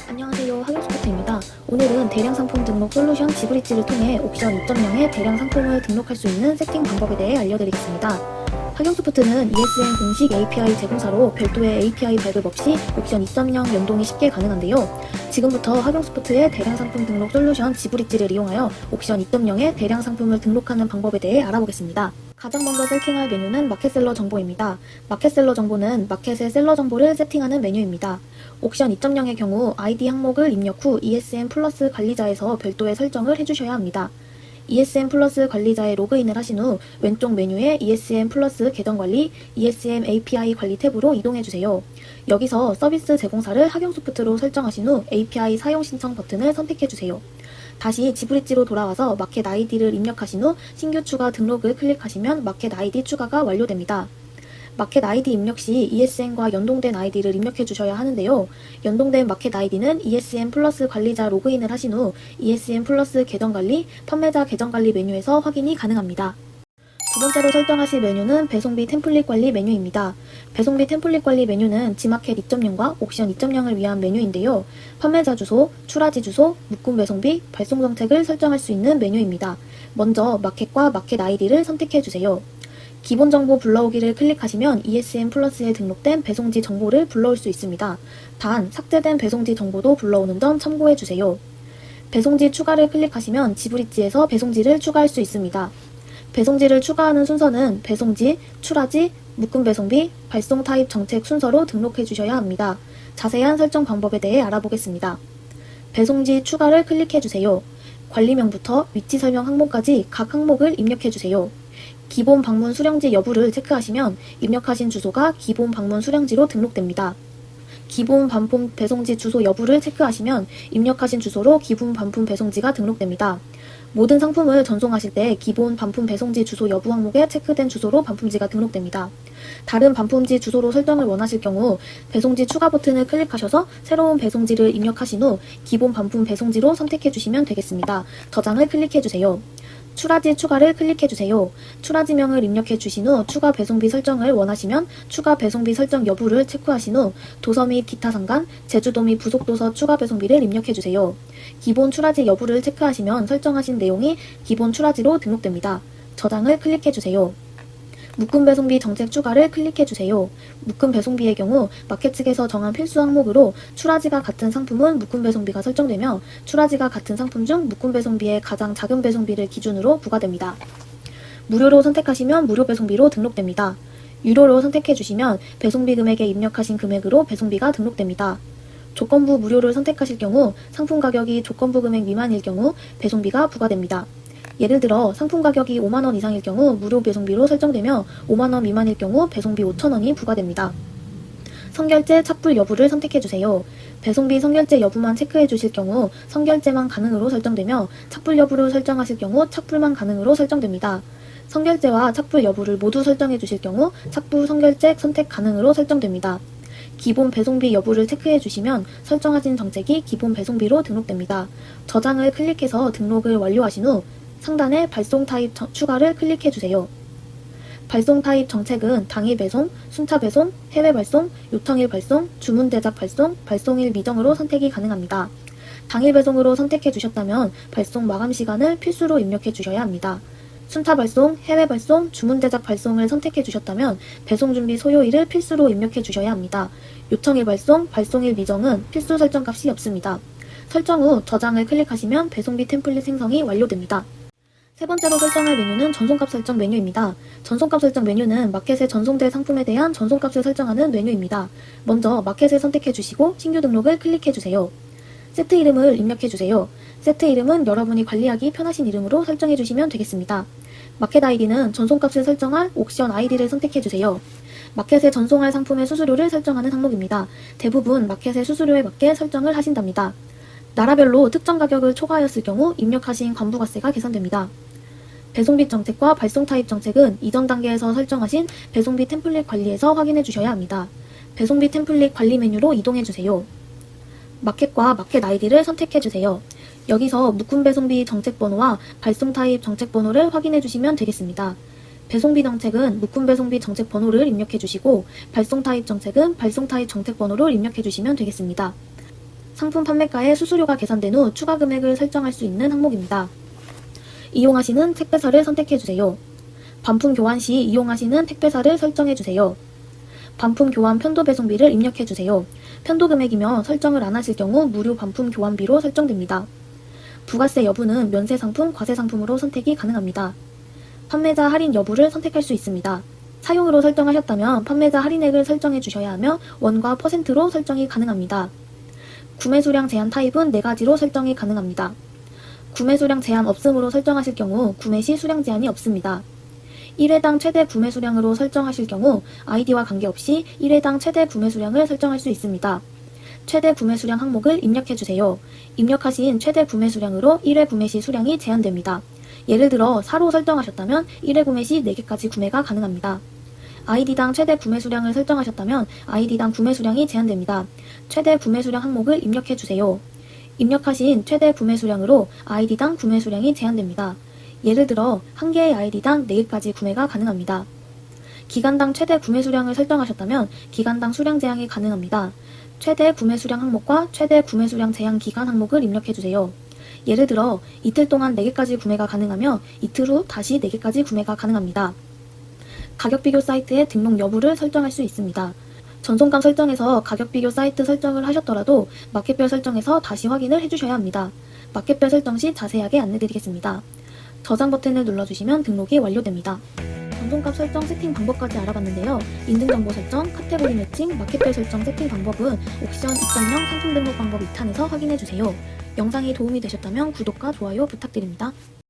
안녕하세요. 하경스포트입니다. 오늘은 대량 상품 등록 솔루션 지브리지를 통해 옵션 2.0의 대량 상품을 등록할 수 있는 세팅 방법에 대해 알려드리겠습니다. 하경스포트는 ESN 공식 API 제공사로 별도의 API 발급 없이 옵션 2.0 연동이 쉽게 가능한데요. 지금부터 하경스포트의 대량 상품 등록 솔루션 지브리지를 이용하여 옵션 2.0의 대량 상품을 등록하는 방법에 대해 알아보겠습니다. 가장 먼저 세팅할 메뉴는 마켓셀러 정보입니다. 마켓셀러 정보는 마켓의 셀러 정보를 세팅하는 메뉴입니다. 옵션 2.0의 경우 아이디 항목을 입력 후 ESN 플러스 관리자에서 별도의 설정을 해주셔야 합니다. ESN 플러스 관리자에 로그인을 하신 후 왼쪽 메뉴에 ESN 플러스 계정 관리, ESN API 관리 탭으로 이동해주세요. 여기서 서비스 제공사를 하경소프트로 설정하신 후 API 사용 신청 버튼을 선택해주세요. 다시 지브리지로 돌아와서 마켓 아이디를 입력하신 후 신규 추가 등록을 클릭하시면 마켓 아이디 추가가 완료됩니다. 마켓 아이디 입력 시 ESN과 연동된 아이디를 입력해 주셔야 하는데요. 연동된 마켓 아이디는 ESN 플러스 관리자 로그인을 하신 후 ESN 플러스 계정 관리, 판매자 계정 관리 메뉴에서 확인이 가능합니다. 두 번째로 설정하실 메뉴는 배송비 템플릿 관리 메뉴입니다. 배송비 템플릿 관리 메뉴는 지마켓 2.0과 옵션 2.0을 위한 메뉴인데요. 판매자 주소, 출하지 주소, 묶음 배송비, 발송 정책을 설정할 수 있는 메뉴입니다. 먼저 마켓과 마켓 아이디를 선택해 주세요. 기본 정보 불러오기를 클릭하시면 ESN 플러스에 등록된 배송지 정보를 불러올 수 있습니다. 단, 삭제된 배송지 정보도 불러오는 점 참고해 주세요. 배송지 추가를 클릭하시면 지브리지에서 배송지를 추가할 수 있습니다. 배송지를 추가하는 순서는 배송지, 출하지, 묶음 배송비, 발송 타입 정책 순서로 등록해 주셔야 합니다. 자세한 설정 방법에 대해 알아보겠습니다. 배송지 추가를 클릭해 주세요. 관리명부터 위치 설명 항목까지 각 항목을 입력해 주세요. 기본 방문 수령지 여부를 체크하시면 입력하신 주소가 기본 방문 수령지로 등록됩니다. 기본 반품 배송지 주소 여부를 체크하시면 입력하신 주소로 기본 반품 배송지가 등록됩니다. 모든 상품을 전송하실 때 기본 반품 배송지 주소 여부 항목에 체크된 주소로 반품지가 등록됩니다. 다른 반품지 주소로 설정을 원하실 경우 배송지 추가 버튼을 클릭하셔서 새로운 배송지를 입력하신 후 기본 반품 배송지로 선택해 주시면 되겠습니다. 저장을 클릭해 주세요. 출하지 추가를 클릭해 주세요. 출하지명을 입력해 주신 후 추가 배송비 설정을 원하시면 추가 배송비 설정 여부를 체크하신 후 도서 및 기타 상간, 제주도 및 부속 도서 추가 배송비를 입력해 주세요. 기본 출하지 여부를 체크하시면 설정하신 내용이 기본 출하지로 등록됩니다. 저장을 클릭해 주세요. 묶음 배송비 정책 추가를 클릭해 주세요. 묶음 배송비의 경우 마켓 측에서 정한 필수 항목으로 출하지가 같은 상품은 묶음 배송비가 설정되며 출하지가 같은 상품 중 묶음 배송비의 가장 작은 배송비를 기준으로 부과됩니다. 무료로 선택하시면 무료 배송비로 등록됩니다. 유료로 선택해 주시면 배송비 금액에 입력하신 금액으로 배송비가 등록됩니다. 조건부 무료를 선택하실 경우 상품 가격이 조건부 금액 미만일 경우 배송비가 부과됩니다. 예를 들어 상품 가격이 5만원 이상일 경우 무료 배송비로 설정되며 5만원 미만일 경우 배송비 5,000원이 부과됩니다. 선결제 착불 여부를 선택해주세요. 배송비 선결제 여부만 체크해주실 경우 선결제만 가능으로 설정되며 착불 여부를 설정하실 경우 착불만 가능으로 설정됩니다. 선결제와 착불 여부를 모두 설정해주실 경우 착불 선결제 선택 가능으로 설정됩니다. 기본 배송비 여부를 체크해주시면 설정하신 정책이 기본 배송비로 등록됩니다. 저장을 클릭해서 등록을 완료하신 후 상단에 발송 타입 추가를 클릭해주세요. 발송 타입 정책은 당일 배송, 순차 배송, 해외 발송, 요청일 발송, 주문 대작 발송, 발송일 미정으로 선택이 가능합니다. 당일 배송으로 선택해 주셨다면 발송 마감 시간을 필수로 입력해 주셔야 합니다. 순차 발송, 해외 발송, 주문 대작 발송을 선택해 주셨다면 배송 준비 소요일을 필수로 입력해 주셔야 합니다. 요청일 발송, 발송일 미정은 필수 설정 값이 없습니다. 설정 후 저장을 클릭하시면 배송비 템플릿 생성이 완료됩니다. 세 번째로 설정할 메뉴는 전송값 설정 메뉴입니다. 전송값 설정 메뉴는 마켓에 전송될 상품에 대한 전송값을 설정하는 메뉴입니다. 먼저 마켓을 선택해 주시고 신규 등록을 클릭해 주세요. 세트 이름을 입력해 주세요. 세트 이름은 여러분이 관리하기 편하신 이름으로 설정해 주시면 되겠습니다. 마켓 아이디는 전송값을 설정할 옵션 아이디를 선택해 주세요. 마켓에 전송할 상품의 수수료를 설정하는 항목입니다. 대부분 마켓의 수수료에 맞게 설정을 하신답니다. 나라별로 특정 가격을 초과하였을 경우 입력하신 관부가세가 계산됩니다. 배송비 정책과 발송 타입 정책은 이전 단계에서 설정하신 배송비 템플릿 관리에서 확인해 주셔야 합니다. 배송비 템플릿 관리 메뉴로 이동해 주세요. 마켓과 마켓 아이디를 선택해 주세요. 여기서 묶음 배송비 정책 번호와 발송 타입 정책 번호를 확인해 주시면 되겠습니다. 배송비 정책은 묶음 배송비 정책 번호를 입력해 주시고 발송 타입 정책은 발송 타입 정책 번호를 입력해 주시면 되겠습니다. 상품 판매가에 수수료가 계산된 후 추가 금액을 설정할 수 있는 항목입니다. 이용하시는 택배사를 선택해주세요. 반품 교환 시 이용하시는 택배사를 설정해주세요. 반품 교환 편도 배송비를 입력해주세요. 편도 금액이며 설정을 안 하실 경우 무료 반품 교환비로 설정됩니다. 부가세 여부는 면세 상품, 과세 상품으로 선택이 가능합니다. 판매자 할인 여부를 선택할 수 있습니다. 사용으로 설정하셨다면 판매자 할인액을 설정해 주셔야 하며 원과 퍼센트로 설정이 가능합니다. 구매 수량 제한 타입은 4가지로 설정이 가능합니다. 구매 수량 제한 없음으로 설정하실 경우 구매 시 수량 제한이 없습니다. 1회당 최대 구매 수량으로 설정하실 경우 아이디와 관계없이 1회당 최대 구매 수량을 설정할 수 있습니다. 최대 구매 수량 항목을 입력해주세요. 입력하신 최대 구매 수량으로 1회 구매 시 수량이 제한됩니다. 예를 들어 4로 설정하셨다면 1회 구매 시 4개까지 구매가 가능합니다. 아이디당 최대 구매 수량을 설정하셨다면 아이디당 구매 수량이 제한됩니다. 최대 구매 수량 항목을 입력해주세요. 입력하신 최대 구매 수량으로 아이디당 구매 수량이 제한됩니다. 예를 들어 1개의 아이디당 4개까지 구매가 가능합니다. 기간당 최대 구매 수량을 설정하셨다면 기간당 수량 제한이 가능합니다. 최대 구매 수량 항목과 최대 구매 수량 제한 기간 항목을 입력해주세요. 예를 들어 이틀 동안 4개까지 구매가 가능하며 이틀 후 다시 4개까지 구매가 가능합니다. 가격 비교 사이트의 등록 여부를 설정할 수 있습니다. 전송감 설정에서 가격 비교 사이트 설정을 하셨더라도 마켓별 설정에서 다시 확인을 해주셔야 합니다. 마켓별 설정 시 자세하게 안내드리겠습니다. 저장 버튼을 눌러주시면 등록이 완료됩니다. 전송값 설정 세팅 방법까지 알아봤는데요. 인증정보 설정, 카테고리 매칭, 마켓별 설정 세팅 방법은 옥션 2.0 상품 등록 방법 2탄에서 확인해주세요. 영상이 도움이 되셨다면 구독과 좋아요 부탁드립니다.